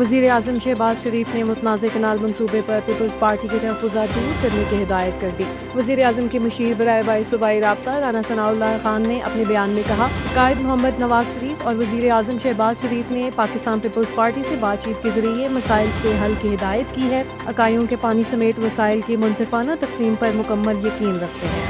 وزیر اعظم شہباز شریف نے متنازع کنال منصوبے پر پیپلز پارٹی کے تحفظات دور کرنے کی ہدایت کر دی۔ وزیر اعظم کے مشیر برائے بائی صوبائی رابطہ رانا ثناء اللہ خان نے اپنے بیان میں کہا، قائد محمد نواز شریف اور وزیر اعظم شہباز شریف نے پاکستان پیپلز پارٹی سے بات چیت کے ذریعے مسائل کے حل کی ہدایت کی ہے، اکائیوں کے پانی سمیت وسائل کی منصفانہ تقسیم پر مکمل یقین رکھتے ہیں۔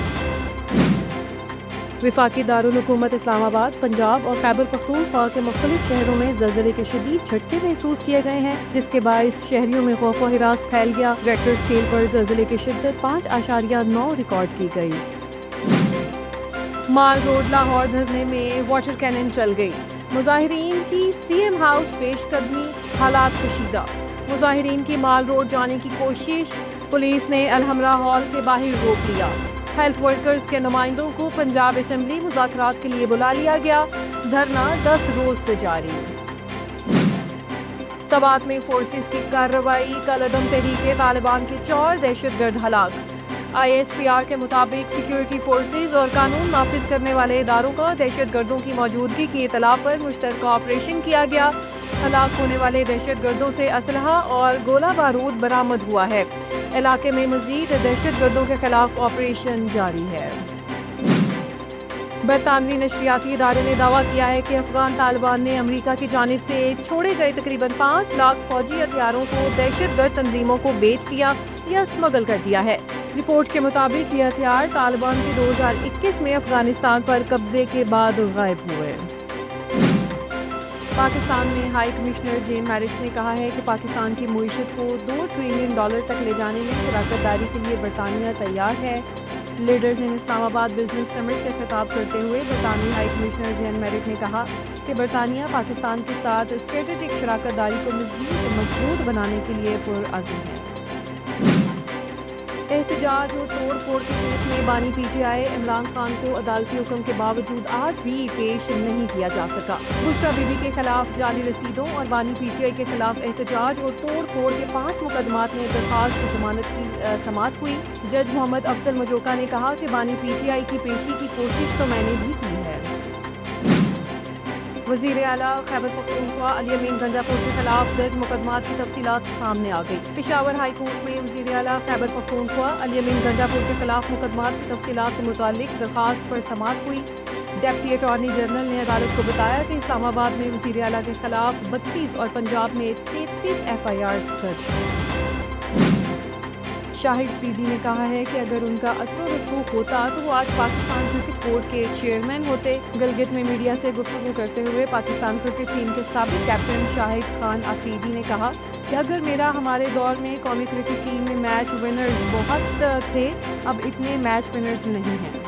وفاقی دارالحکومت اسلام آباد، پنجاب اور خیبر پختونخوا کے مختلف شہروں میں زلزلے کے شدید جھٹکے محسوس کیے گئے ہیں، جس کے باعث شہریوں میں خوف و ہراس پھیل گیا۔ ریکٹر اسکیل پر زلزلے کی شدت 5.9 ریکارڈ کی گئی۔ مال روڈ لاہور دھرنے میں واٹر کینن چل گئی، مظاہرین کی سی ایم ہاؤس پیش قدمی، حالات کشیدہ۔ مظاہرین کی مال روڈ جانے کی کوشش، پولیس نے الحمرا ہال کے باہر روک لیا۔ ہیلتھ ورکرز کے نمائندوں کو پنجاب اسمبلی مذاکرات کے لیے بلا لیا گیا، دھرنا 10 روز سے جاری۔ سوات میں فورسز کی کارروائی، کالعدم تحریک طالبان کے 4 دہشت گرد ہلاک۔ آئی ایس پی آر کے مطابق سیکیورٹی فورسز اور قانون نافذ کرنے والے اداروں کا دہشت گردوں کی موجودگی کی اطلاع پر مشترکہ آپریشن کیا گیا۔ ہلاک ہونے والے دہشت گردوں سے اسلحہ اور گولہ بارود برآمد ہوا ہے۔ علاقے میں مزید دہشت گردوں کے خلاف آپریشن جاری ہے۔ برطانوی نشریاتی ادارے نے دعویٰ کیا ہے کہ افغان طالبان نے امریکہ کی جانب سے چھوڑے گئے تقریباً 5 لاکھ فوجی ہتھیاروں کو دہشت گرد تنظیموں کو بیچ دیا یا اسمگل کر دیا ہے۔ رپورٹ کے مطابق یہ ہتھیار طالبان کے 2021 میں افغانستان پر قبضے کے بعد غائب ہوئے۔ پاکستان میں ہائی کمشنر جین میرٹس نے کہا ہے کہ پاکستان کی معیشت کو $2 ٹریلین تک لے جانے میں شراکت داری کے لیے برطانیہ تیار ہے۔ لیڈرز ان اسلام آباد بزنس سمٹ سے خطاب کرتے ہوئے برطانوی ہائی کمشنر جین میرٹ نے کہا کہ برطانیہ پاکستان کے ساتھ اسٹریٹجک شراکت داری کو مزید مضبوط بنانے کے لیے پرعزم ہے۔ احتجاج اور توڑ پھوڑ کے کیس میں بانی P T I Imran Khan کو عدالتی حکم کے باوجود آج بھی پیش نہیں کیا جا سکا۔ بشرا بی بی کے خلاف جعلی رسیدوں اور بانی پی ٹی آئی کے خلاف احتجاج اور توڑ پھوڑ کے 5 مقدمات میں درخواست ضمانت کی سماعت ہوئی۔ جج محمد افضل مجوکا نے کہا کہ بانی پی ٹی آئی کی پیشی کی کوشش تو میں نے بھی کی ہے۔ وزیر اعلیٰ خیبر پختونخوا علی امین گنجا پور کے خلاف درج مقدمات کی تفصیلات سامنے آ گئی۔ پشاور ہائی کورٹ میں وزیر اعلیٰ خیبر پختونخوا علی امین گنجا پور کے خلاف مقدمات کی تفصیلات سے متعلق درخواست پر سماعت ہوئی۔ ڈپٹی اٹارنی جنرل نے عدالت کو بتایا کہ اسلام آباد میں وزیر اعلیٰ کے خلاف 32 اور پنجاب میں 33 ایف آئی آر درج ہیں۔ شاہد فریدی نے کہا ہے کہ اگر ان کا اثر و رسوخ ہوتا تو وہ آج پاکستان کرکٹ بورڈ کے چیئرمین ہوتے۔ گلگت میں میڈیا سے گفتگو کرتے ہوئے پاکستان کرکٹ ٹیم کے سابق کیپٹن شاہد خان آفریدی نے کہا کہ اگر ہمارے دور میں قومی کرکٹ ٹیم میں میچ ونرز بہت تھے، اب اتنے میچ ونرز نہیں ہیں۔